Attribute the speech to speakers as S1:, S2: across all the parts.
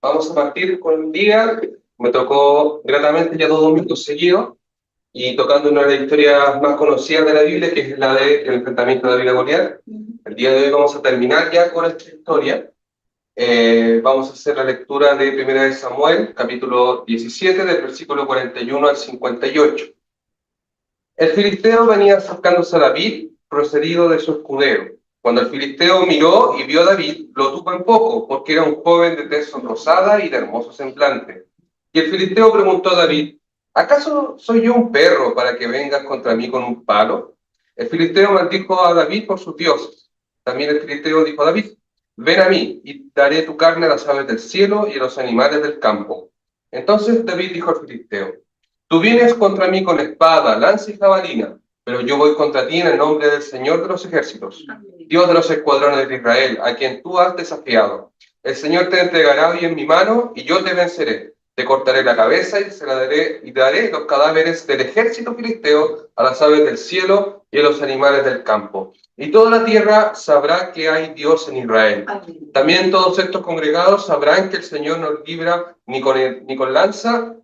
S1: Vamos a partir con el día. Me tocó gratamente ya 2 domingos seguidos y tocando una de las historias más conocidas de la Biblia, que es la del enfrentamiento de David a Goliat. El día de hoy vamos a terminar ya con esta historia. Vamos a hacer la lectura de Primera de Samuel, capítulo 17, del versículo 41 al 58. El filisteo venía acercándose a David, procedido de su escudero. Cuando el filisteo miró y vio a David, lo tuvo en poco, porque era un joven de tez sonrosada y de hermoso semblante. Y el filisteo preguntó a David: ¿acaso soy yo un perro para que vengas contra mí con un palo? El filisteo maldijo a David por sus dioses. También el filisteo dijo a David: ven a mí, y daré tu carne a las aves del cielo y a los animales del campo. Entonces David dijo al filisteo: tú vienes contra mí con espada, lanza y jabalina, pero yo voy contra ti en el nombre del Señor de los ejércitos, Dios de los escuadrones de Israel, a quien tú has desafiado. El Señor te entregará hoy en mi mano, y yo te venceré. Te cortaré la cabeza y se la daré, y daré los cadáveres del ejército filisteo a las aves del cielo y a los animales del campo. Y toda la tierra sabrá que hay Dios en Israel. También todos estos congregados sabrán que el Señor no libra ni con lanza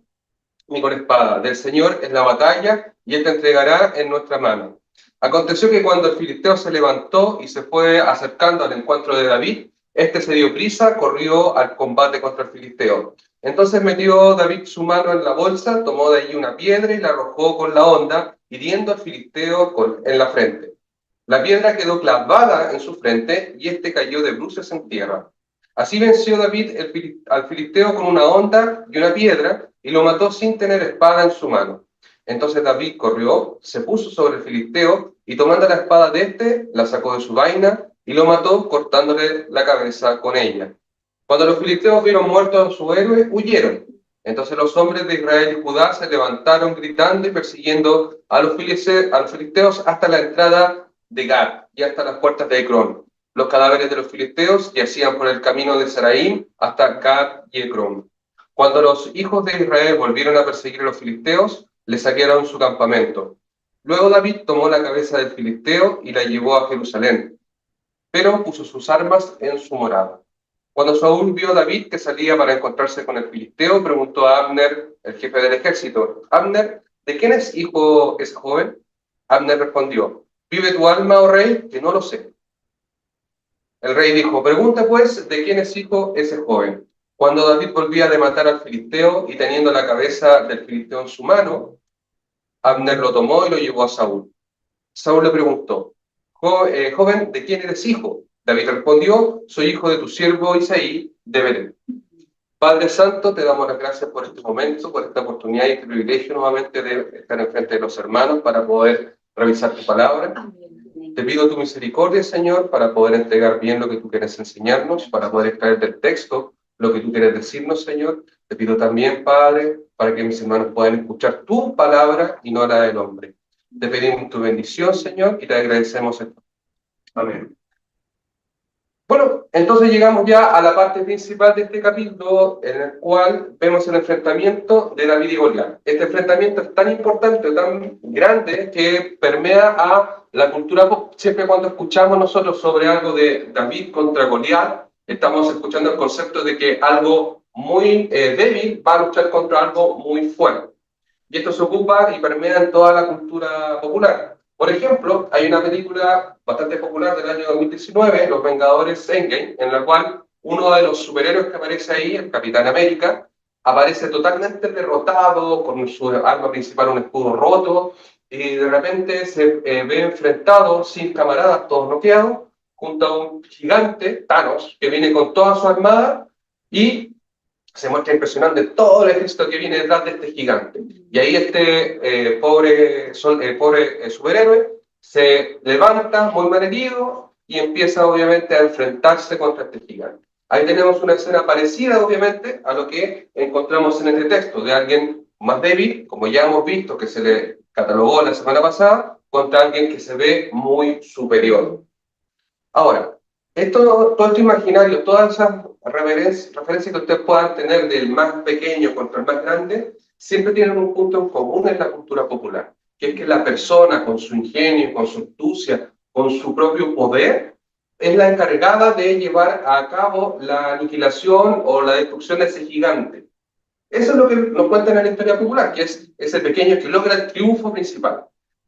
S1: ni con espada. Del Señor es la batalla, y Él te entregará en nuestra mano. Aconteció que cuando el filisteo se levantó y se fue acercando al encuentro de David, este se dio prisa, corrió al combate contra el filisteo. Entonces metió David su mano en la bolsa, tomó de allí una piedra y la arrojó con la honda, hiriendo al filisteo en la frente. La piedra quedó clavada en su frente, y este cayó de bruces en tierra. Así venció David al filisteo con una honda y una piedra, y lo mató sin tener espada en su mano. Entonces David corrió, se puso sobre el filisteo, y tomando la espada de éste, la sacó de su vaina, y lo mató cortándole la cabeza con ella. Cuando los filisteos vieron muerto a su héroe, huyeron. Entonces los hombres de Israel y Judá se levantaron gritando y persiguiendo a los filisteos hasta la entrada de Gad y hasta las puertas de Ecrón. Los cadáveres de los filisteos yacían por el camino de Saraim hasta Gad y Ecrón. Cuando los hijos de Israel volvieron a perseguir a los filisteos, les saquearon su campamento. Luego David tomó la cabeza del filisteo y la llevó a Jerusalén, pero puso sus armas en su morada. Cuando Saúl vio a David que salía para encontrarse con el filisteo, preguntó a Abner, el jefe del ejército: Abner, ¿de quién es hijo ese joven? Abner respondió: vive tu alma, oh rey, que no lo sé. El rey dijo: pregunta pues, ¿de quién es hijo ese joven? Cuando David volvía de matar al filisteo y teniendo la cabeza del filisteo en su mano, Abner lo tomó y lo llevó a Saúl. Saúl le preguntó: joven, ¿de quién eres hijo? David respondió: soy hijo de tu siervo Isaí de Belén. Padre Santo, te damos las gracias por este momento, por esta oportunidad y este privilegio nuevamente de estar enfrente de los hermanos para poder revisar tu palabra. Te pido tu misericordia, Señor, para poder entregar bien lo que tú quieres enseñarnos, para poder extraer del texto lo que tú quieres decirnos, Señor. Te pido también, Padre, para que mis hermanos puedan escuchar tu palabra y no la del hombre. Te pedimos tu bendición, Señor, y te agradecemos esto. Amén. Bueno, entonces llegamos ya a la parte principal de este capítulo, en el cual vemos el enfrentamiento de David y Goliat. Este enfrentamiento es tan importante, tan grande, que permea a la cultura pop. Siempre cuando escuchamos nosotros sobre algo de David contra Goliat, estamos escuchando el concepto de que algo muy débil va a luchar contra algo muy fuerte. Y esto se ocupa y permea en toda la cultura popular. Por ejemplo, hay una película bastante popular del año 2019, Los Vengadores Endgame, en la cual uno de los superhéroes que aparece ahí, el Capitán América, aparece totalmente derrotado, con su arma principal un escudo roto, y de repente se ve enfrentado, sin camaradas, todos noqueados, junto a un gigante, Thanos, que viene con toda su armada, y se muestra impresionante todo el ejército que viene detrás de este gigante. Y ahí este pobre superhéroe se levanta muy mal herido y empieza obviamente a enfrentarse contra este gigante. Ahí tenemos una escena parecida obviamente a lo que encontramos en este texto, de alguien más débil, como ya hemos visto que se le catalogó la semana pasada, contra alguien que se ve muy superior. Ahora, todo esto imaginario, todas esas referencias que ustedes puedan tener del más pequeño contra el más grande, siempre tienen un punto en común en la cultura popular, que es que la persona con su ingenio, con su astucia, con su propio poder, es la encargada de llevar a cabo la aniquilación o la destrucción de ese gigante. Eso es lo que nos cuentan en la historia popular, que es ese pequeño que logra el triunfo principal.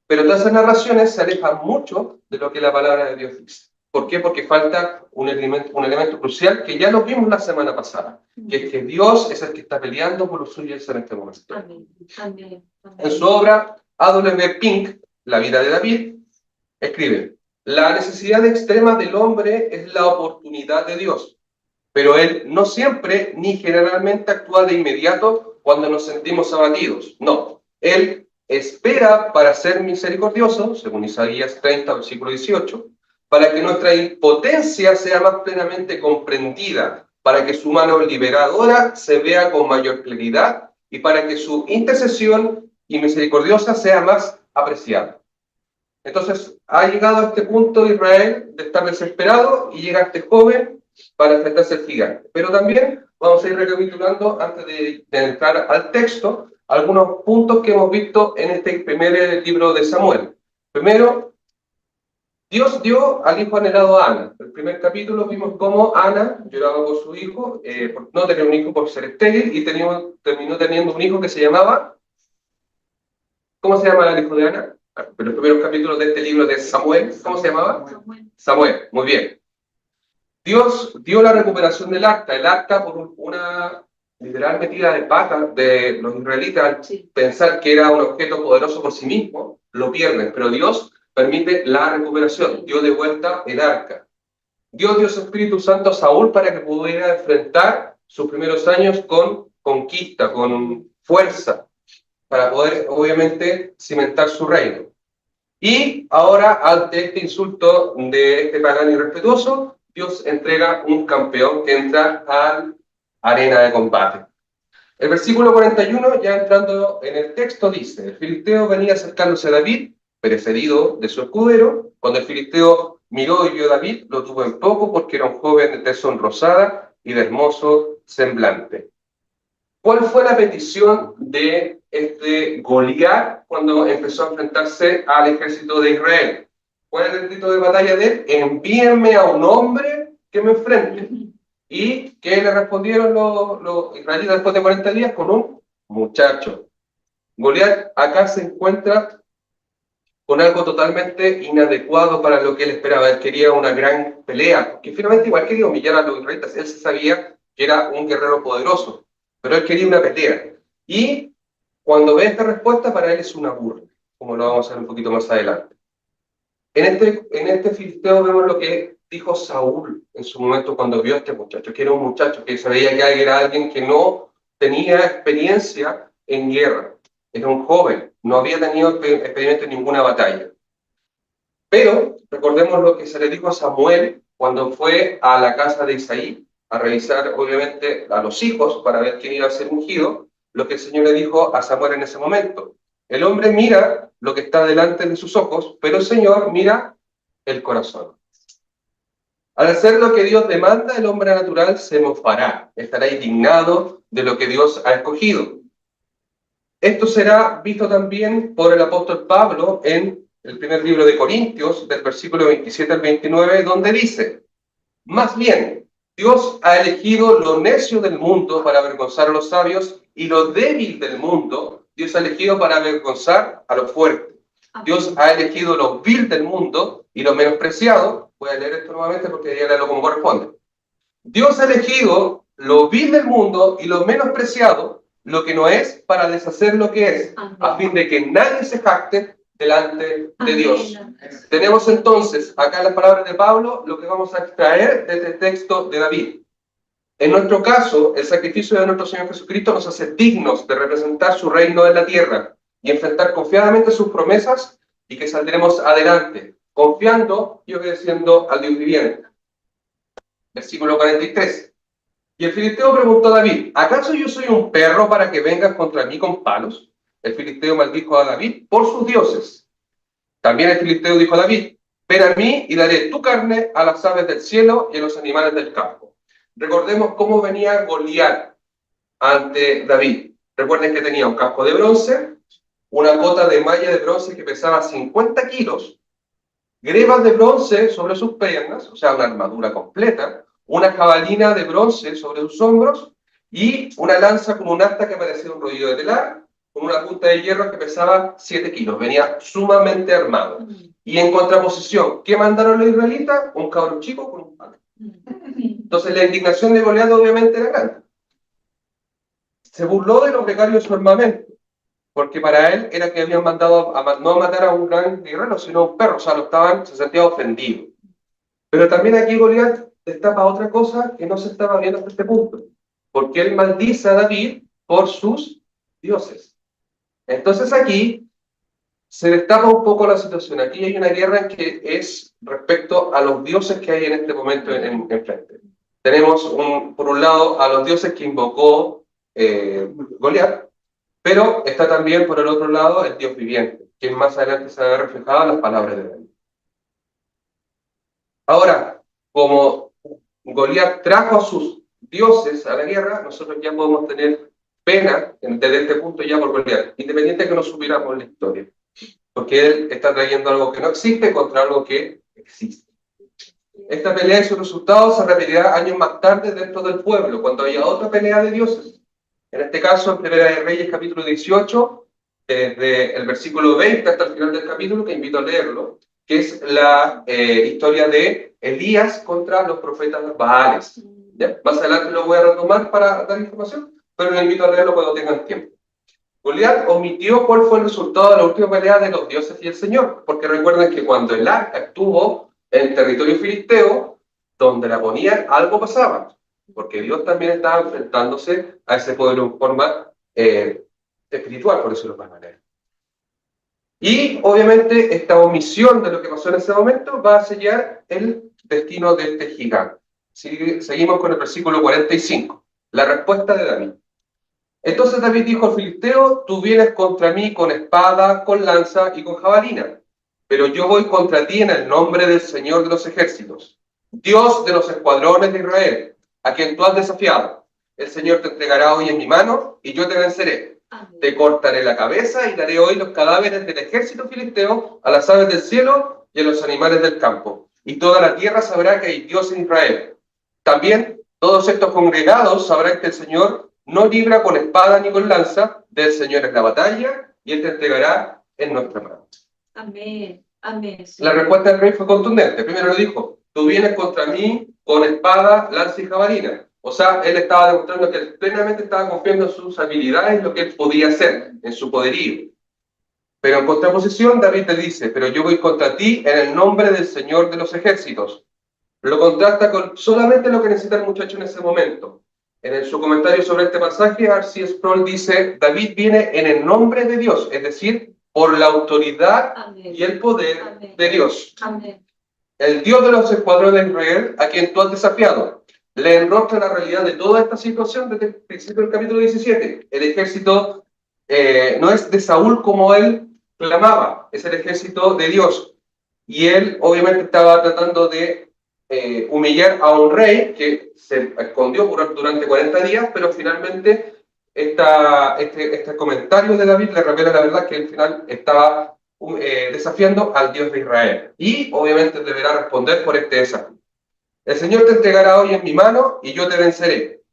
S1: Pero todas esas narraciones se alejan mucho de lo que la palabra de Dios dice. ¿Por qué? Porque falta un elemento crucial que ya lo vimos la semana pasada, que es que Dios es el que está peleando por los suyos en este momento.
S2: Amén. Amén.
S1: En su obra, A.W. Pink, La vida de David, escribe: la necesidad extrema del hombre es la oportunidad de Dios, pero Él no siempre ni generalmente actúa de inmediato cuando nos sentimos abatidos. No, Él espera para ser misericordioso, según Isaías 30, versículo 18, para que nuestra impotencia sea más plenamente comprendida, para que su mano liberadora se vea con mayor claridad y para que su intercesión y misericordiosa sea más apreciada. Entonces, ha llegado a este punto Israel de estar desesperado y llega este joven para enfrentarse al gigante. Pero también vamos a ir recapitulando, antes de entrar al texto, algunos puntos que hemos visto en este primer libro de Samuel. Primero, Dios dio al hijo anhelado a Ana. En el primer capítulo vimos cómo Ana lloraba por su hijo, por no tener un hijo por ser estéril, y terminó teniendo un hijo que se llamaba... ¿Cómo se llama el hijo de Ana? En los primeros capítulos de este libro de Samuel, ¿cómo se llamaba? Samuel, muy bien. Dios dio la recuperación del arca. El arca, por una literal metida de pata de los israelitas, al pensar que era un objeto poderoso por sí mismo, lo pierden. Pero Dios permite la recuperación, dio de vuelta el arca. Dios dio su Espíritu Santo a Saúl para que pudiera enfrentar sus primeros años con conquista, con fuerza, para poder, obviamente, cimentar su reino. Y ahora, ante este insulto de este pagano irrespetuoso, Dios entrega un campeón que entra a la arena de combate. El versículo 41, ya entrando en el texto, dice: el filisteo venía acercándose a David, precedido de su escudero. Cuando el filisteo miró y vio a David, lo tuvo en poco porque era un joven de tez sonrosada y de hermoso semblante. ¿Cuál fue la petición de este Goliat cuando empezó a enfrentarse al ejército de Israel? ¿Cuál es el grito de batalla de él? Envíenme a un hombre que me enfrente. ¿Y qué le respondieron los israelitas después de 40 días? Con un muchacho. Goliat acá se encuentra con algo totalmente inadecuado para lo que él esperaba. Él quería una gran pelea, porque finalmente igual quería humillar a los israelitas. Él se sabía que era un guerrero poderoso, pero él quería una pelea. Y cuando ve esta respuesta, para él es una burla, como lo vamos a ver un poquito más adelante. En este filisteo vemos lo que dijo Saúl en su momento cuando vio a este muchacho, que era un muchacho que se veía que era alguien que no tenía experiencia en guerra. Era un joven, no había tenido experiencia en ninguna batalla. Pero recordemos lo que se le dijo a Samuel cuando fue a la casa de Isaí a revisar, obviamente, a los hijos para ver quién iba a ser ungido. Lo que el Señor le dijo a Samuel en ese momento: el hombre mira lo que está delante de sus ojos, pero el Señor mira el corazón. Al hacer lo que Dios demanda, el hombre natural se mofará, estará indignado de lo que Dios ha escogido. Esto será visto también por el apóstol Pablo en el primer libro de Corintios, del versículo 27 al 29, donde dice: más bien, Dios ha elegido lo necio del mundo para avergonzar a los sabios, y lo débil del mundo Dios ha elegido para avergonzar a los fuertes. Dios ha elegido lo vil del mundo y lo menospreciado. Voy a leer esto nuevamente porque debería leerlo como corresponde. Dios ha elegido lo vil del mundo y lo menospreciado, lo que no es, para deshacer lo que es, a fin de que nadie se jacte delante de Dios. Tenemos entonces acá en las palabras de Pablo lo que vamos a extraer de este texto de David. En nuestro caso, el sacrificio de nuestro Señor Jesucristo nos hace dignos de representar su reino en la tierra y enfrentar confiadamente sus promesas, y que saldremos adelante, confiando y obedeciendo al Dios viviente. Versículo 43. Y el filisteo preguntó a David: ¿acaso yo soy un perro para que vengas contra mí con palos? El filisteo maldijo a David por sus dioses. También el filisteo dijo a David: ven a mí y daré tu carne a las aves del cielo y a los animales del campo. Recordemos cómo venía Goliat ante David. Recuerden que tenía un casco de bronce, una cota de malla de bronce que pesaba 50 kilos, grebas de bronce sobre sus piernas, o sea, una armadura completa, una jabalina de bronce sobre sus hombros y una lanza con un asta que parecía un rodillo de telar, con una punta de hierro que pesaba 7 kilos. Venía sumamente armado. Y en contraposición, ¿qué mandaron los israelitas? Un cabrón chico con un palo. Entonces la indignación de Goliat obviamente era grande. Se burló de lo precario de su armamento, porque para él era que habían mandado no a matar a un gran guerrero, sino a un perro, o sea, se sentía ofendido. Pero también aquí Goliat destapa otra cosa que no se estaba viendo hasta este punto, porque él maldice a David por sus dioses. Entonces aquí se destapa un poco la situación. Aquí hay una guerra que es respecto a los dioses que hay en este momento en frente. Tenemos, por un lado, a los dioses que invocó Goliat, pero está también, por el otro lado, el Dios viviente, que más adelante se ve reflejado en las palabras de David. Ahora, como Goliat trajo a sus dioses a la guerra, nosotros ya podemos tener pena desde este punto ya por Goliat, independiente de que no supiéramos la historia, porque él está trayendo algo que no existe contra algo que existe. Esta pelea y su resultado se repetirá años más tarde dentro del pueblo, cuando haya otra pelea de dioses. En este caso, en Primera de Reyes, capítulo 18, desde el versículo 20 hasta el final del capítulo, que invito a leerlo, que es la historia de Elías contra los profetas Baales. ¿Ya? Más adelante lo voy a retomar para dar información, pero lo invito a leerlo cuando tengan tiempo. Goliat omitió cuál fue el resultado de la última pelea de los dioses y el Señor, porque recuerden que cuando el arca estuvo en territorio filisteo, donde la ponían, algo pasaba, porque Dios también estaba enfrentándose a ese poder en forma espiritual, por decirlo de alguna manera. Y obviamente esta omisión de lo que pasó en ese momento va a sellar el destino de este gigante. Seguimos con el versículo 45, la respuesta de David. Entonces David dijo al filisteo: tú vienes contra mí con espada, con lanza y con jabalina, pero yo voy contra ti en el nombre del Señor de los ejércitos, Dios de los escuadrones de Israel, a quien tú has desafiado. El Señor te entregará hoy en mi mano y yo te venceré. Amén. Te cortaré la cabeza y daré hoy los cadáveres del ejército filisteo a las aves del cielo y a los animales del campo. Y toda la tierra sabrá que hay Dios en Israel. También todos estos congregados sabrán que el Señor no libra con espada ni con lanza, del Señor es la batalla, y Él te entregará en nuestra mano. Amén. Amén. Sí. La respuesta del rey fue contundente. Primero le dijo: tú vienes contra mí con espada, lanza y jabalina. O sea, él estaba demostrando que él plenamente estaba confiando en sus habilidades, en lo que él podía hacer, en su poderío. Pero en contraposición, David le dice: pero yo voy contra ti en el nombre del Señor de los ejércitos. Lo contrasta con solamente lo que necesita el muchacho en ese momento. En su comentario sobre este pasaje, R.C. Sproul dice: David viene en el nombre de Dios, es decir, por la autoridad Amén. Y el poder Amén. De Dios. Amén. El Dios de los escuadrones de Israel, a quien tú has desafiado. Le enrostra la realidad de toda esta situación desde el principio del capítulo 17. El ejército no es de Saúl como él clamaba, es el ejército de Dios. Y él obviamente estaba tratando de humillar a un rey que se escondió durante 40 días, pero finalmente este comentario de David le revela la verdad que al final estaba desafiando al Dios de Israel. Y obviamente deberá responder por este desafío. El Señor te entregará hoy en mi mano y yo te venceré.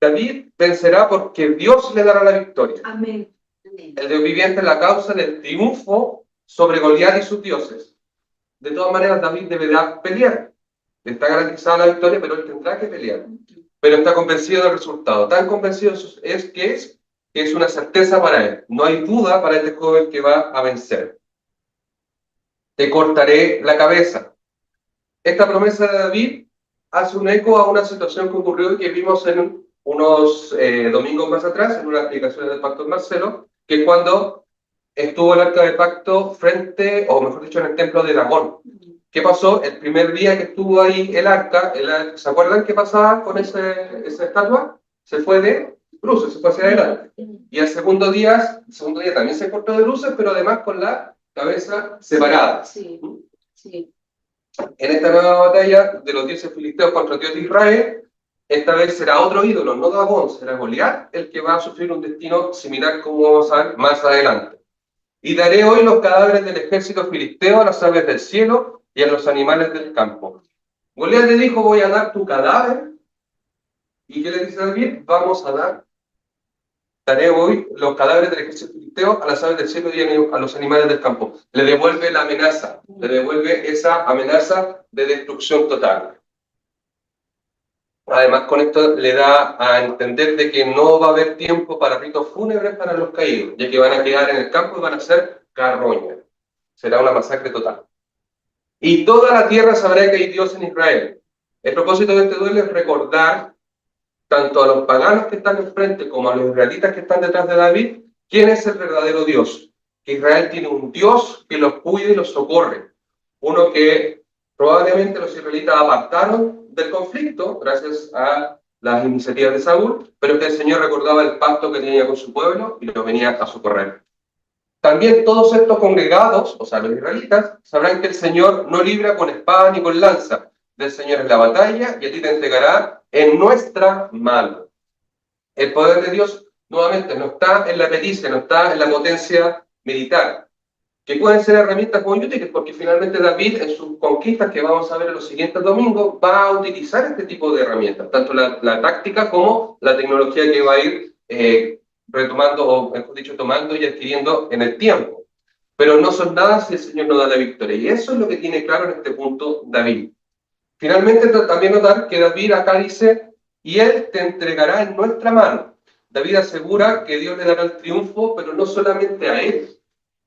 S1: David vencerá porque Dios le dará la victoria. Amén. El Dios viviente es la causa del triunfo sobre Goliat y sus dioses. De todas maneras, David deberá pelear. Le está garantizada la victoria, pero él tendrá que pelear. Pero está convencido del resultado. Tan convencido es que es una certeza para él. No hay duda para este joven que va a vencer. Te cortaré la cabeza. Esta promesa de David hace un eco a una situación que ocurrió y que vimos en unos domingos más atrás, en una explicación del Pastor Marcelo, que es cuando estuvo el arca del pacto frente, o mejor dicho, en el templo de Dagón. ¿Qué pasó? El primer día que estuvo ahí el arca, ¿se acuerdan qué pasaba con esa estatua? Se fue de bruces, se fue hacia adelante. Y el segundo día también se cortó de bruces, pero además con la cabeza separada. Sí, sí. En esta nueva batalla de los dioses filisteos contra el Dios de Israel, esta vez será otro ídolo, no Dagón, será Goliat el que va a sufrir un destino similar como vamos a ver más adelante. Y daré hoy los cadáveres del ejército filisteo a las aves del cielo y a los animales del campo. Goliat le dijo, voy a dar tu cadáver. ¿Y qué le dice David? Daré hoy los cadáveres del ejército filisteo a las aves del cielo y a los animales del campo. Le devuelve la amenaza, le devuelve esa amenaza de destrucción total. Además, con esto le da a entender de que no va a haber tiempo para ritos fúnebres para los caídos, ya que van a quedar en el campo y van a ser carroña. Será una masacre total. Y toda la tierra sabrá que hay Dios en Israel. El propósito de este duelo es recordar tanto a los paganos que están enfrente como a los israelitas que están detrás de David, quién es el verdadero Dios. Que Israel tiene un Dios que los cuida y los socorre. Uno que probablemente los israelitas apartaron del conflicto gracias a las iniciativas de Saúl, pero que el Señor recordaba el pacto que tenía con su pueblo y lo venía a socorrer. También todos estos congregados, o sea, los israelitas, sabrán que el Señor no libra con espada ni con lanza. Del Señor es la batalla y a ti te entregará en nuestra mano. El poder de Dios, nuevamente, no está en la pericia, no está en la potencia militar, que pueden ser herramientas muy útiles, porque finalmente David, en sus conquistas que vamos a ver en los siguientes domingos, va a utilizar este tipo de herramientas, tanto la táctica como la tecnología que va a ir retomando, o mejor dicho, tomando y adquiriendo en el tiempo. Pero no son nada si el Señor no da la victoria. Y eso es lo que tiene claro en este punto David. Finalmente, también notar que David acá dice, y Él te entregará en nuestra mano. David asegura que Dios le dará el triunfo, pero no solamente a Él,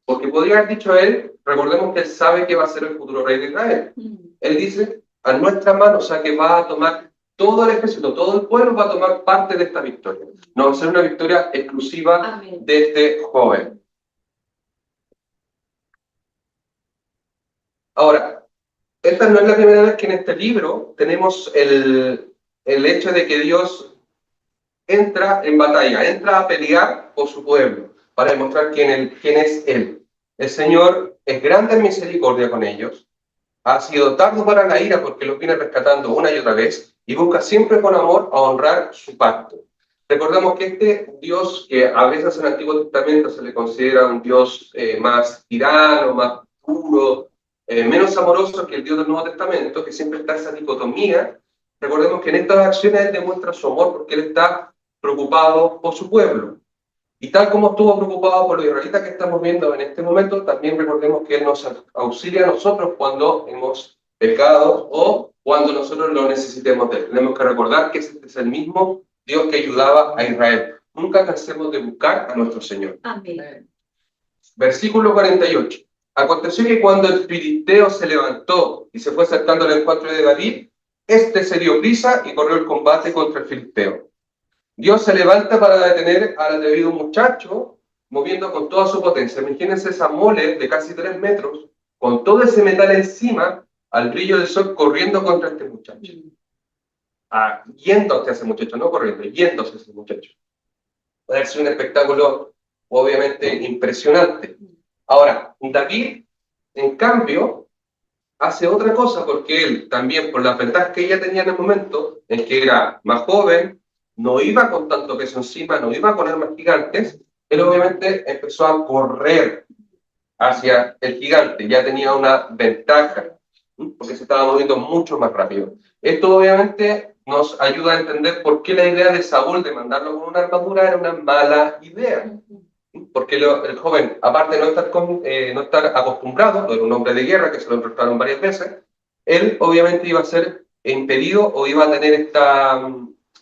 S1: porque podría haber dicho a Él, recordemos que Él sabe que va a ser el futuro rey de Israel. Él dice, a nuestra mano, o sea que va a tomar todo el ejército, todo el pueblo va a tomar parte de esta victoria. No va a ser una victoria exclusiva de este joven. Ahora, esta no es la primera vez que en este libro tenemos el hecho de que Dios entra en batalla, entra a pelear por su pueblo, para demostrar quién es Él. El Señor es grande en misericordia con ellos, ha sido tardo para la ira porque los viene rescatando una y otra vez, y busca siempre con amor a honrar su pacto. Recordemos que este Dios, que a veces en el Antiguo Testamento se le considera un Dios más tirano, más duro, menos amoroso que el Dios del Nuevo Testamento, que siempre está esa dicotomía. Recordemos que en estas acciones Él demuestra su amor porque Él está preocupado por su pueblo. Y tal como estuvo preocupado por los israelitas que estamos viendo en este momento, también recordemos que Él nos auxilia a nosotros cuando hemos pecado o cuando nosotros lo necesitemos de Él. Tenemos que recordar que este es el mismo Dios que ayudaba a Israel. Nunca cansemos de buscar a nuestro Señor.
S2: Amén.
S1: Versículo 48. Aconteció que cuando el filisteo se levantó y se fue acercando al encuentro de David, este se dio prisa y corrió el combate contra el filisteo. Dios se levanta para detener al atrevido muchacho, moviendo con toda su potencia. Imagínense esa mole de casi 3 metros, con todo ese metal encima, al brillo del sol, corriendo contra este muchacho. Yéndose a ese muchacho, no corriendo, yéndose a ese muchacho. Va a ser un espectáculo, obviamente, impresionante. Ahora, David, en cambio, hace otra cosa, porque él también, por las ventajas que ella tenía en el momento, en que era más joven, no iba con tanto peso encima, no iba con armas gigantes, él obviamente empezó a correr hacia el gigante, ya tenía una ventaja, porque se estaba moviendo mucho más rápido. Esto obviamente nos ayuda a entender por qué la idea de Saúl de mandarlo con una armadura era una mala idea. Porque el joven, aparte de no estar acostumbrado, era un hombre de guerra que se lo enfrentaron varias veces, él obviamente iba a ser impedido o iba a tener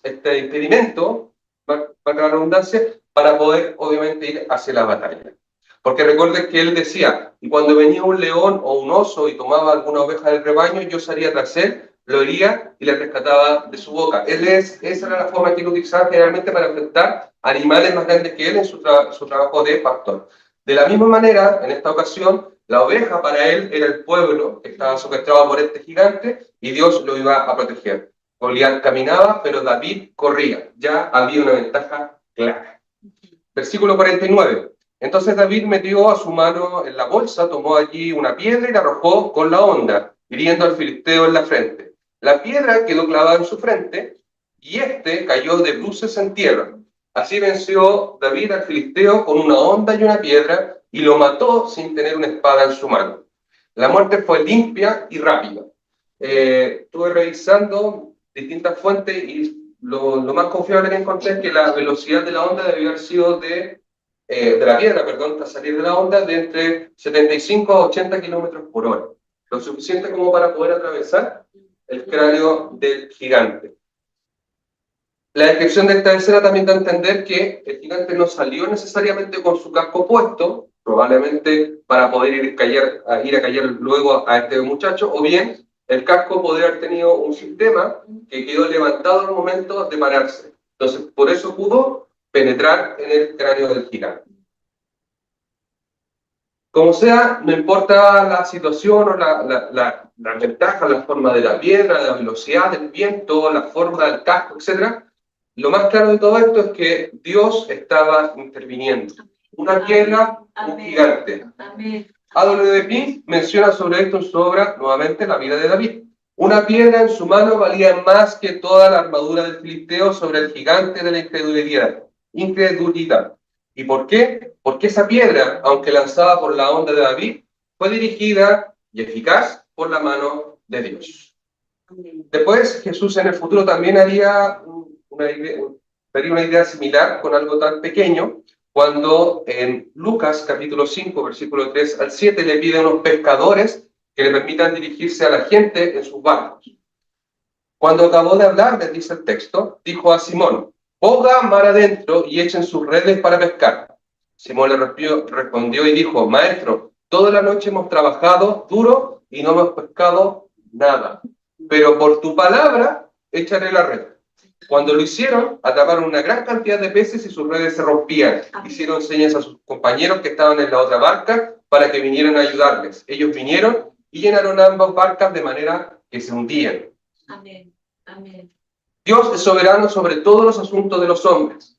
S1: este impedimento, para la redundancia, para poder obviamente ir hacia la batalla. Porque recuerden que él decía, y cuando venía un león o un oso y tomaba alguna oveja del rebaño, yo salía tras él, lo hería y le rescataba de su boca. Esa era la forma que él utilizaba generalmente para enfrentar animales más grandes que él en su trabajo de pastor. De la misma manera, en esta ocasión, la oveja para él era el pueblo que estaba secuestrado por este gigante y Dios lo iba a proteger. Goliat caminaba, pero David corría. Ya había una ventaja clara. Versículo 49. Entonces David metió a su mano en la bolsa, tomó allí una piedra y la arrojó con la honda, hiriendo al filisteo en la frente. La piedra quedó clavada en su frente y este cayó de bruces en tierra. Así venció David al filisteo con una honda y una piedra, y lo mató sin tener una espada en su mano. La muerte fue limpia y rápida. Estuve revisando distintas fuentes y lo más confiable que encontré es que la velocidad de la onda debe haber sido de la piedra, perdón, para salir de la onda, de entre 75 a 80 kilómetros por hora. Lo suficiente como para poder atravesar el cráneo del gigante. La descripción de esta escena también da a entender que el gigante no salió necesariamente con su casco puesto, probablemente para poder ir a callar luego a este muchacho, o bien el casco podría haber tenido un sistema que quedó levantado al momento de pararse. Entonces, por eso pudo penetrar en el cráneo del gigante. Como sea, no importa la situación o la ventaja, la forma de la piedra, la velocidad del viento, la forma del casco, etc. Lo más claro de todo esto es que Dios estaba interviniendo. Una piedra, un gigante. A.W. Pink menciona sobre esto en su obra, nuevamente, La vida de David. Una piedra en su mano valía más que toda la armadura del filisteo sobre el gigante de la incredulidad. ¿Y por qué? Porque esa piedra, aunque lanzada por la onda de David, fue dirigida y eficaz por la mano de Dios. Después, Jesús en el futuro también haría una idea similar con algo tan pequeño, cuando en Lucas capítulo 5, versículo 3 al 7, le pide a unos pescadores que le permitan dirigirse a la gente en sus barcos. Cuando acabó de hablar, les dice el texto, dijo a Simón, boga mar adentro y echen sus redes para pescar. Simón le respondió y dijo, maestro, toda la noche hemos trabajado duro y no hemos pescado nada, pero por tu palabra echaré la red. Cuando lo hicieron, atraparon una gran cantidad de peces y sus redes se rompían. Hicieron señas a sus compañeros que estaban en la otra barca para que vinieran a ayudarles. Ellos vinieron y llenaron ambas barcas de manera que se hundían.
S2: Amén. Amén.
S1: Dios es soberano sobre todos los asuntos de los hombres.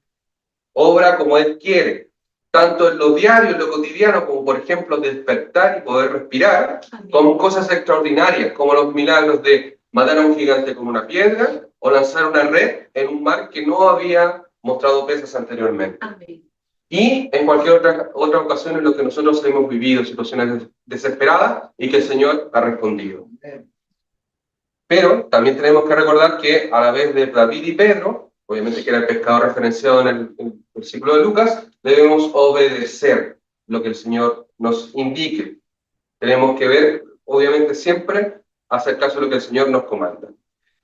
S1: Obra como Él quiere, tanto en lo diario, en lo cotidiano, como por ejemplo despertar y poder respirar,
S2: Amén.
S1: como cosas extraordinarias, como los milagros de matar a un gigante con una piedra o lanzar una red en un mar que no había mostrado peces anteriormente.
S2: Amén.
S1: Y en cualquier otra ocasión en lo que nosotros hemos vivido, situaciones desesperadas y que el Señor ha respondido. Pero también tenemos que recordar que a la vez de David y Pedro, obviamente que era el pescador referenciado en el versículo de Lucas, debemos obedecer lo que el Señor nos indique. Tenemos que ver, obviamente siempre, hacer caso de lo que el Señor nos comanda.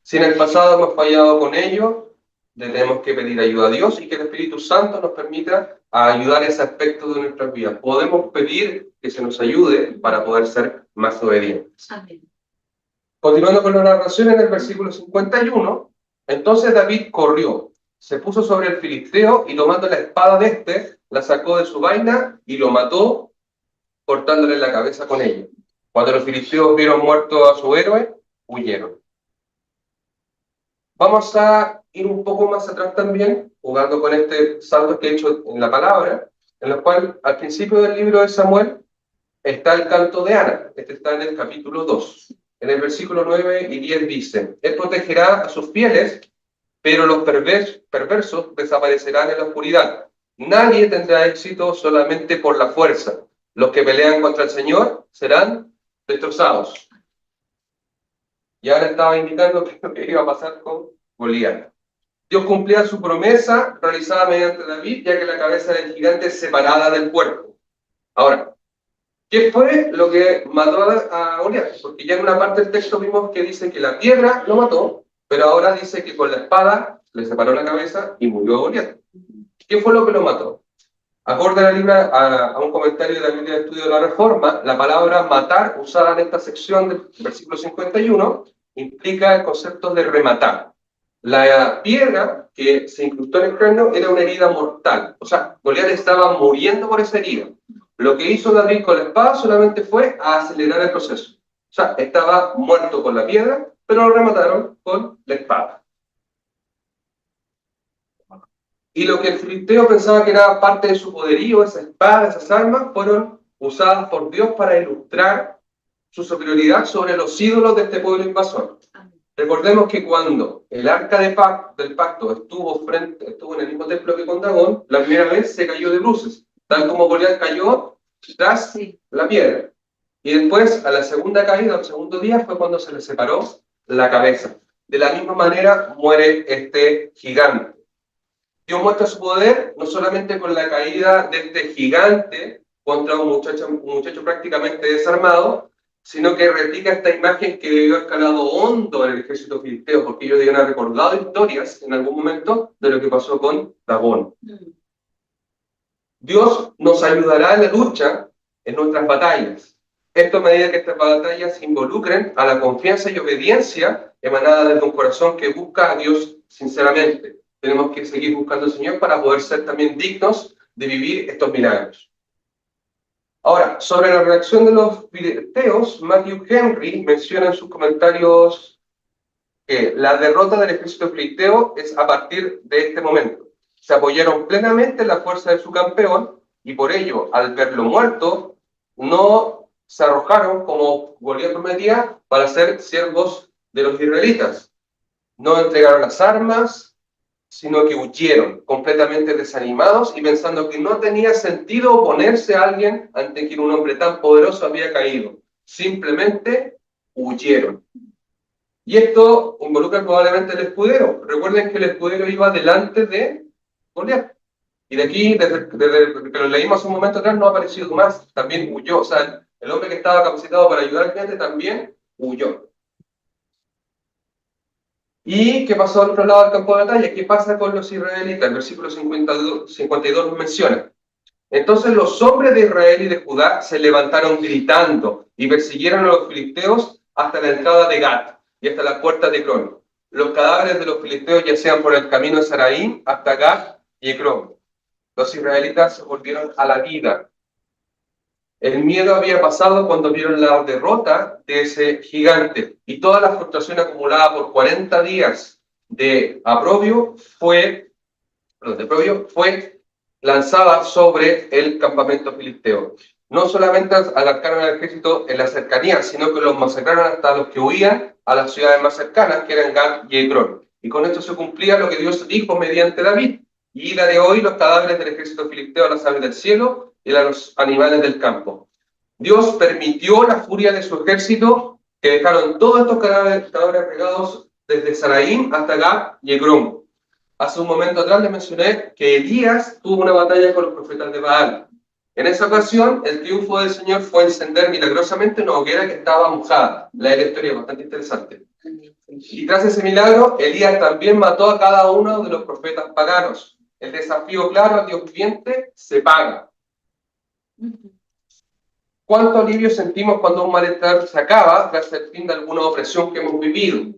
S1: Si en el pasado hemos fallado con ello, tenemos que pedir ayuda a Dios y que el Espíritu Santo nos permita ayudar a ese aspecto de nuestras vidas. Podemos pedir que se nos ayude para poder ser más obedientes.
S2: Amén.
S1: Continuando con la narración en el versículo 51, entonces David corrió, se puso sobre el filisteo y tomando la espada de éste, la sacó de su vaina y lo mató, cortándole la cabeza con ella. Cuando los filisteos vieron muerto a su héroe, huyeron. Vamos a ir un poco más atrás también, jugando con este salto que he hecho en la palabra, en el cual al principio del libro de Samuel está el canto de Ana. Este está en el capítulo 2. En el versículo 9 y 10 dice, Él protegerá a sus fieles, pero los perversos desaparecerán en la oscuridad. Nadie tendrá éxito solamente por la fuerza. Los que pelean contra el Señor serán destrozados. Y ahora estaba indicando que lo que iba a pasar con Goliat. Dios cumplía su promesa realizada mediante David, ya que la cabeza del gigante es separada del cuerpo. Ahora, ¿qué fue lo que mató a Goliat? Porque ya en una parte del texto vimos que dice que la piedra lo mató, pero ahora dice que con la espada le separó la cabeza y murió Goliat. ¿Qué fue lo que lo mató? Acorde a un comentario de la Biblia de Estudio de la Reforma, la palabra matar, usada en esta sección del versículo 51, implica el concepto de rematar. La piedra que se incrustó en el cráneo era una herida mortal. O sea, Goliat estaba muriendo por esa herida. Lo que hizo David con la espada solamente fue acelerar el proceso. O sea, estaba muerto con la piedra, pero lo remataron con la espada. Y lo que el filisteo pensaba que era parte de su poderío, esa espada, esas armas, fueron usadas por Dios para ilustrar su superioridad sobre los ídolos de este pueblo invasor. Recordemos que cuando el arca del pacto estuvo en el mismo templo que con Dagón, la primera vez se cayó de bruces. Tal como Goliat cayó tras
S2: Sí.
S1: la piedra. Y después, a la segunda caída, al segundo día, fue cuando se le separó la cabeza. De la misma manera muere este gigante. Dios muestra su poder no solamente con la caída de este gigante contra un muchacho prácticamente desarmado, sino que replica esta imagen que debió haber calado hondo en el ejército filisteo, porque ellos debían haber recordado historias en algún momento de lo que pasó con Dagón. Dios nos ayudará en la lucha, en nuestras batallas. Esto a medida que estas batallas se involucren a la confianza y obediencia emanada desde un corazón que busca a Dios sinceramente. Tenemos que seguir buscando al Señor para poder ser también dignos de vivir estos milagros. Ahora, sobre la reacción de los filisteos, Matthew Henry menciona en sus comentarios que la derrota del ejército filisteo es a partir de este momento. Se apoyaron plenamente en la fuerza de su campeón y por ello, al verlo muerto, no se arrojaron como Goliat prometía para ser siervos de los israelitas. No entregaron las armas, sino que huyeron completamente desanimados y pensando que no tenía sentido oponerse a alguien ante quien un hombre tan poderoso había caído. Simplemente huyeron. Y esto involucra probablemente el escudero. Recuerden que el escudero iba delante de Goliat. Y de aquí, desde que lo leímos hace un momento atrás, no ha aparecido más. También huyó. O sea, el hombre que estaba capacitado para ayudar al gente también huyó. ¿Y qué pasó al otro lado del campo de batalla? ¿Qué pasa con los israelitas? El versículo 52 nos menciona. Entonces los hombres de Israel y de Judá se levantaron gritando y persiguieron a los filisteos hasta la entrada de Gat y hasta la puerta de Ecrón. Los cadáveres de los filisteos yacían por el camino de Saraín hasta Gat y Ecrón. Los israelitas se volvieron a la vida. El miedo había pasado cuando vieron la derrota de ese gigante y toda la frustración acumulada por 40 días de oprobio fue lanzada sobre el campamento filisteo. No solamente atacaron al ejército en la cercanía, sino que los masacraron hasta los que huían a las ciudades más cercanas, que eran Gat y Ecrón. Y con esto se cumplía lo que Dios dijo mediante David. Y daré hoy los cadáveres del ejército filisteo a las aves del cielo y a los animales del campo. Dios permitió la furia de su ejército, que dejaron todos estos cadáveres regados desde Saraín hasta Gat y Ecrón. Hace un momento atrás les mencioné que Elías tuvo una batalla con los profetas de Baal. En esa ocasión, el triunfo del Señor fue encender milagrosamente una hoguera que estaba mojada. La historia es bastante interesante. Y tras ese milagro, Elías también mató a cada uno de los profetas paganos. El desafío claro al Dios viviente se paga. ¿Cuánto alivio sentimos cuando un malestar se acaba tras el fin de alguna opresión que hemos vivido?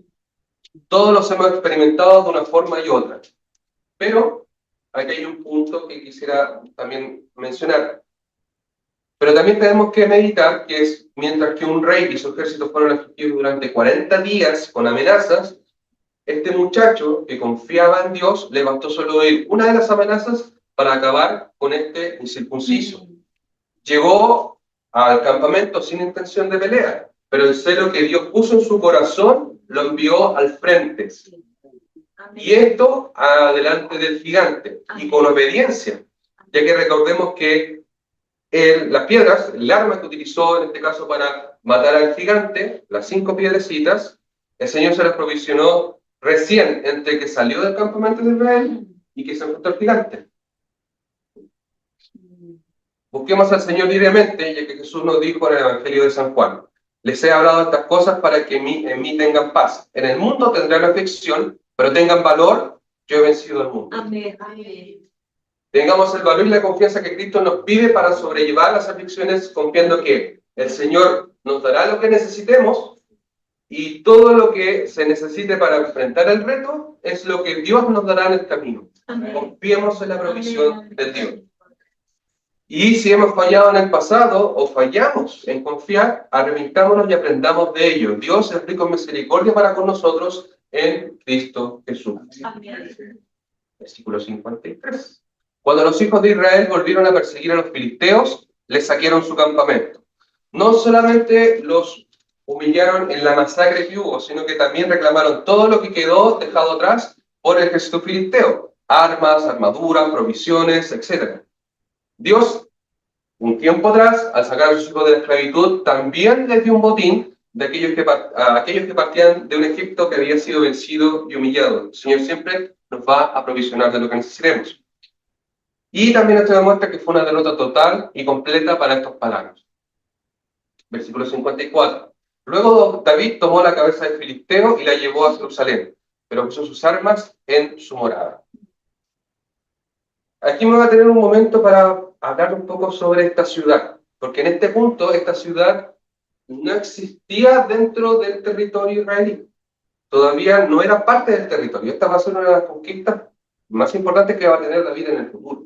S1: Todos los hemos experimentado de una forma y otra. Pero aquí hay un punto que quisiera también mencionar. Pero también tenemos que meditar que es, mientras que un rey y su ejército fueron afligidos durante 40 días con amenazas, este muchacho que confiaba en Dios le bastó solo oír una de las amenazas para acabar con este incircunciso. Llegó al campamento sin intención de pelear, pero el celo que Dios puso en su corazón lo envió al frente. Y esto adelante del gigante, y con obediencia, ya que recordemos que las piedras, el arma que utilizó en este caso para matar al gigante, las 5 piedrecitas, el Señor se las provisionó recién entre que salió del campamento de Israel y que se enfrentó al gigante. Busquemos al Señor libremente, ya que Jesús nos dijo en el Evangelio de San Juan: les he hablado estas cosas para que en mí tengan paz. En el mundo tendrán aflicción, pero tengan valor, yo he vencido al mundo.
S2: Amén. Amén.
S1: Tengamos el valor y la confianza que Cristo nos pide para sobrellevar las aflicciones, confiando que el Señor nos dará lo que necesitemos y todo lo que se necesite para enfrentar el reto es lo que Dios nos dará en el camino.
S2: Amén.
S1: Confiemos en la provisión de Dios. Y si hemos fallado en el pasado o fallamos en confiar, arrepentámonos y aprendamos de ello. Dios es rico en misericordia para con nosotros en Cristo Jesús.
S2: Amén.
S1: Versículo 53. Cuando los hijos de Israel volvieron a perseguir a los filisteos, les saquearon su campamento. No solamente los humillaron en la masacre que hubo, sino que también reclamaron todo lo que quedó dejado atrás por el ejército filisteo: armas, armaduras, provisiones, etc. Dios un tiempo atrás, al sacar a sus hijos de la esclavitud, también les dio un botín de a aquellos que partían de un Egipto que había sido vencido y humillado. El Señor siempre nos va a provisionar de lo que necesitemos. Y también esto demuestra que fue una derrota total y completa para estos paganos. Versículo 54. Luego David tomó la cabeza del filisteo y la llevó a Jerusalén, pero puso sus armas en su morada. Aquí me voy a tener un momento para hablar un poco sobre esta ciudad, porque en este punto esta ciudad no existía dentro del territorio israelí. Todavía no era parte del territorio. Esta va a ser una de las conquistas más importantes que va a tener David en el futuro.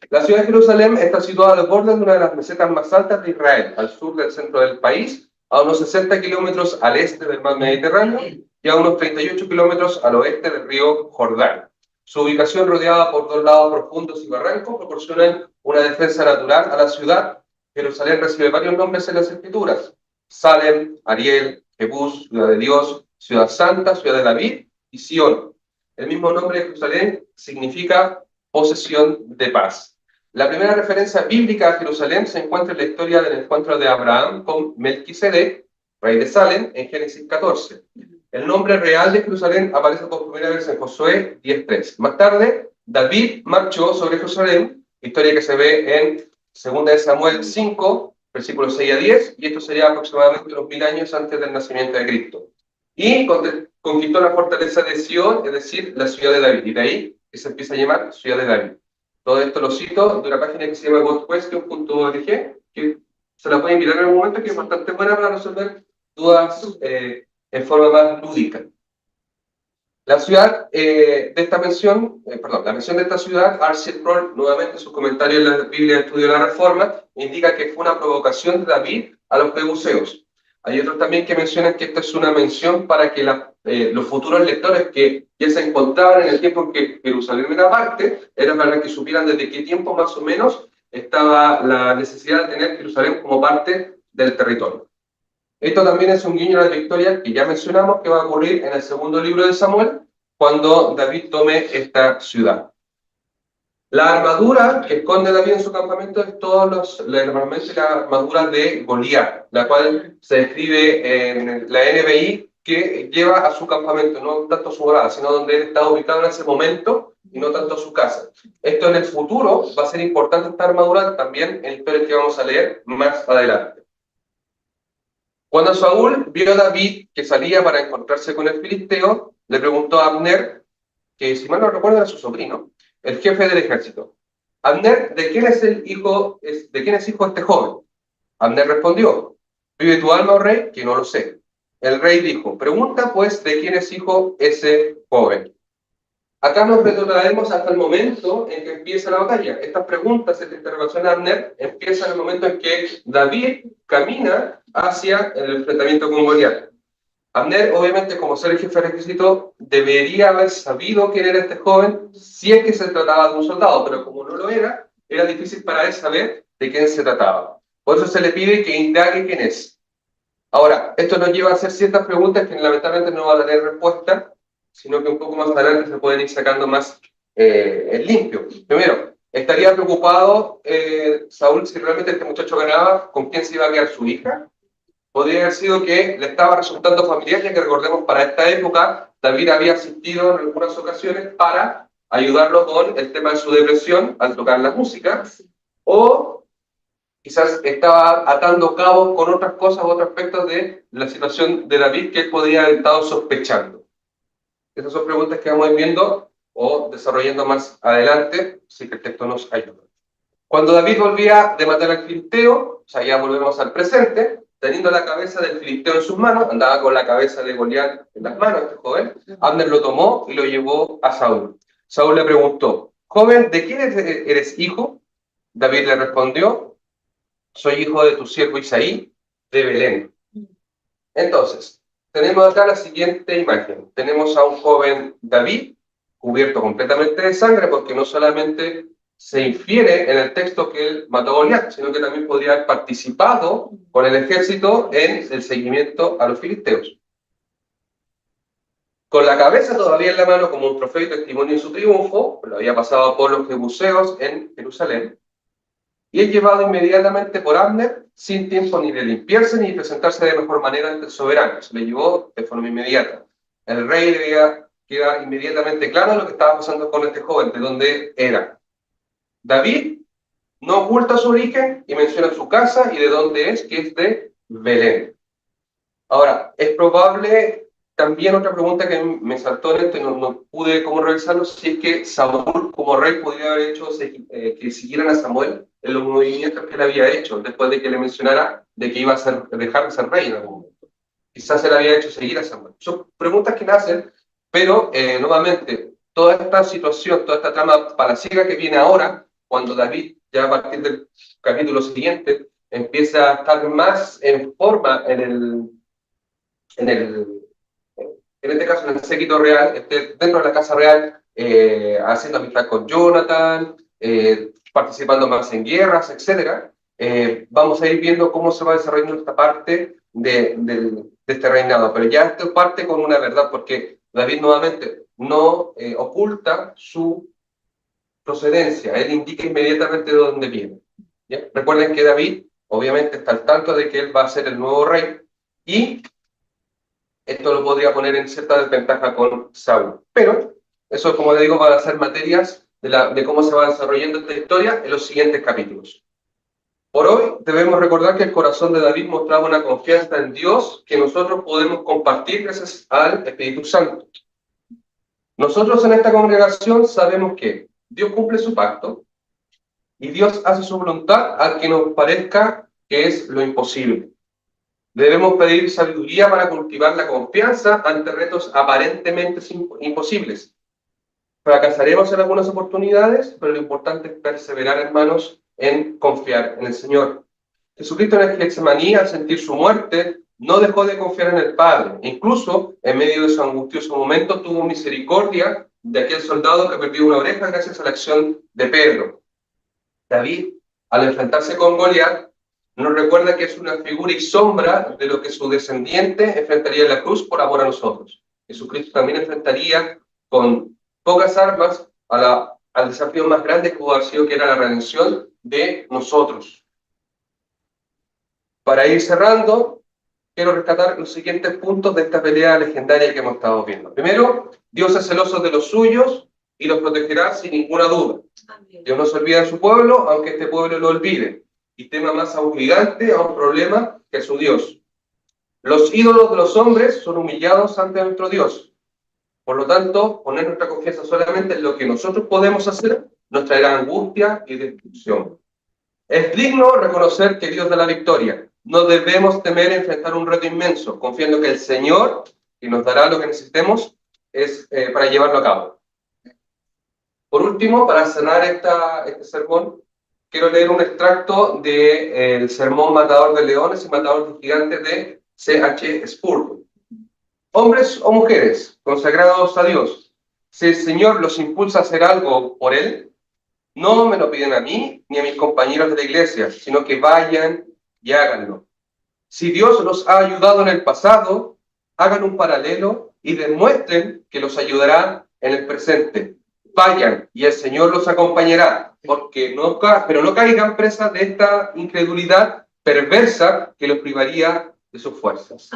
S1: La ciudad de Jerusalén está situada al borde de una de las mesetas más altas de Israel, al sur del centro del país, a unos 60 kilómetros al este del mar Mediterráneo y a unos 38 kilómetros al oeste del río Jordán. Su ubicación, rodeada por dos lados profundos y barrancos, proporciona una defensa natural a la ciudad. Jerusalén recibe varios nombres en las escrituras: Salem, Ariel, Jebús, Ciudad de Dios, Ciudad Santa, Ciudad de David y Sión. El mismo nombre de Jerusalén significa posesión de paz. La primera referencia bíblica a Jerusalén se encuentra en la historia del encuentro de Abraham con Melquisedec, rey de Salem, en Génesis 14. El nombre real de Jerusalén aparece por primera vez en Josué 10:3. Más tarde, David marchó sobre Jerusalén, historia que se ve en 2 de Samuel 5, versículos 6 a 10, y esto sería aproximadamente unos 1000 años antes del nacimiento de Cristo. Y conquistó la fortaleza de Sion, es decir, la ciudad de David, y de ahí que se empieza a llamar Ciudad de David. Todo esto lo cito de una página que se llama godquestion.org, que se la voy a invitar en algún momento, que es bastante buena para resolver dudas en forma más lúdica. La ciudad de esta mención, la mención de esta ciudad, R.C. Sproul, nuevamente en sus comentarios en la Biblia de Estudio de la Reforma, indica que fue una provocación de David a los jebuseos. Hay otros también que mencionan que esta es una mención para que los futuros lectores que ya se encontraban en el tiempo en que Jerusalén era parte, era para que supieran desde qué tiempo más o menos estaba la necesidad de tener Jerusalén como parte del territorio. Esto también es un guiño a la victoria que ya mencionamos que va a ocurrir en el segundo libro de Samuel, cuando David tome esta ciudad. La armadura que esconde David en su campamento es normalmente la armadura de Goliat, la cual se describe en la NBI, que lleva a su campamento, no tanto su morada, sino donde él está ubicado en ese momento y no tanto su casa. Esto en el futuro va a ser importante, esta armadura, también en historias que vamos a leer más adelante. Cuando Saúl vio a David que salía para encontrarse con el filisteo, le preguntó a Abner, que si mal no recuerdo era su sobrino, el jefe del ejército: Abner, ¿de quién es hijo este joven? Abner respondió: ¿vive tu alma, oh rey? Que no lo sé. El rey dijo: pregunta pues de quién es hijo ese joven. Acá nos retrotraemos hasta el momento en que empieza la batalla. Estas preguntas, esta interrogación a Abner, empieza en el momento en que David camina hacia el enfrentamiento con Goliat. Abner, obviamente, como ser el jefe del ejército, debería haber sabido quién era este joven si es que se trataba de un soldado, pero como no lo era difícil para él saber de quién se trataba. Por eso se le pide que indague quién es. Ahora, esto nos lleva a hacer ciertas preguntas que lamentablemente no van a tener respuesta, sino que un poco más adelante se pueden ir sacando más en limpio. Primero, ¿estaría preocupado Saúl si realmente este muchacho ganaba? ¿Con quién se iba a quedar su hija? Podría haber sido que le estaba resultando familiar, ya que recordemos, para esta época David había asistido en algunas ocasiones para ayudarlo con el tema de su depresión al tocar la música, o quizás estaba atando cabos con otras cosas, otros aspectos de la situación de David que él podría haber estado sospechando. Esas son preguntas que vamos a ir viendo o desarrollando más adelante, si que el texto nos ayuda. Cuando David volvía de matar al filisteo, o sea, ya volvemos al presente, teniendo la cabeza del filisteo en sus manos, andaba con la cabeza de Goliat en las manos, este joven, Abner lo tomó y lo llevó a Saúl. Saúl le preguntó: joven, ¿de quién eres hijo? David le respondió: soy hijo de tu siervo Isaí, de Belén. Entonces, tenemos acá la siguiente imagen. Tenemos a un joven David, cubierto completamente de sangre, porque no solamente se infiere en el texto que él mató a Goliat, sino que también podría haber participado con el ejército en el seguimiento a los filisteos. Con la cabeza todavía en la mano como un trofeo y testimonio de su triunfo, lo había pasado por los jebuseos en Jerusalén, y es llevado inmediatamente por Abner, sin tiempo ni de limpiarse ni de presentarse de mejor manera ante el soberano. Se le llevó de forma inmediata. El rey debía quedar inmediatamente claro lo que estaba pasando con este joven, de dónde era. David no oculta su origen y menciona su casa y de dónde es, que es de Belén. Ahora, es probable, también otra pregunta que me saltó en esto y no pude cómo revisarlo, si es que Saúl como rey podría haber hecho que siguieran a Samuel en los movimientos que él había hecho después de que le mencionara de que iba a dejar de ser rey en algún momento. Quizás él había hecho seguir a Samuel. Son preguntas que nacen, pero nuevamente, toda esta situación, toda esta trama palaciega que viene ahora, cuando David, ya a partir del capítulo siguiente, empieza a estar más en forma en este caso en el séquito real, dentro de la casa real, haciendo amistad con Jonathan, participando más en guerras, etc. Vamos a ir viendo cómo se va desarrollando esta parte de este reinado. Pero ya esto parte con una verdad, porque David nuevamente no oculta su procedencia, él indica inmediatamente de dónde viene. ¿Ya? Recuerden que David obviamente está al tanto de que él va a ser el nuevo rey, y esto lo podría poner en cierta desventaja con Saúl. Pero eso, como le digo, van a ser materias de cómo se va desarrollando esta historia en los siguientes capítulos. Por hoy debemos recordar que el corazón de David mostraba una confianza en Dios que nosotros podemos compartir gracias al Espíritu Santo. Nosotros en esta congregación sabemos que Dios cumple su pacto y Dios hace su voluntad al que nos parezca que es lo imposible. Debemos pedir sabiduría para cultivar la confianza ante retos aparentemente imposibles. Fracasaremos en algunas oportunidades, pero lo importante es perseverar, hermanos, en confiar en el Señor. Jesucristo en el Getsemaní, al sentir su muerte, no dejó de confiar en el Padre. Incluso, en medio de su angustioso momento, tuvo misericordia de aquel soldado que perdió una oreja gracias a la acción de Pedro. David, al enfrentarse con Goliat, nos recuerda que es una figura y sombra de lo que su descendiente enfrentaría en la cruz por amor a nosotros. Jesucristo también enfrentaría con pocas armas al desafío más grande que pudo haber sido, que era la redención de nosotros. Para ir cerrando, quiero rescatar los siguientes puntos de esta pelea legendaria que hemos estado viendo. Primero, Dios es celoso de los suyos y los protegerá sin ninguna duda. Dios no se olvida de su pueblo, aunque este pueblo lo olvide, y tema más a un gigante, a un problema, que a su Dios. Los ídolos de los hombres son humillados ante nuestro Dios. Por lo tanto, poner nuestra confianza solamente en lo que nosotros podemos hacer nos traerá angustia y destrucción. Es digno reconocer que Dios da la victoria. No debemos temer enfrentar un reto inmenso, confiando que el Señor, que nos dará lo que necesitemos, es para llevarlo a cabo. Por último, para cerrar este sermón, quiero leer un extracto del sermón Matador de Leones y Matador de Gigantes de C.H. Spurgeon. Hombres o mujeres consagrados a Dios, si el Señor los impulsa a hacer algo por Él, no me lo piden a mí ni a mis compañeros de la iglesia, sino que vayan y háganlo. Si Dios los ha ayudado en el pasado, hagan un paralelo y demuestren que los ayudará en el presente. Vayan y el Señor los acompañará, pero no caigan presa de esta incredulidad perversa que los privaría de sus fuerzas.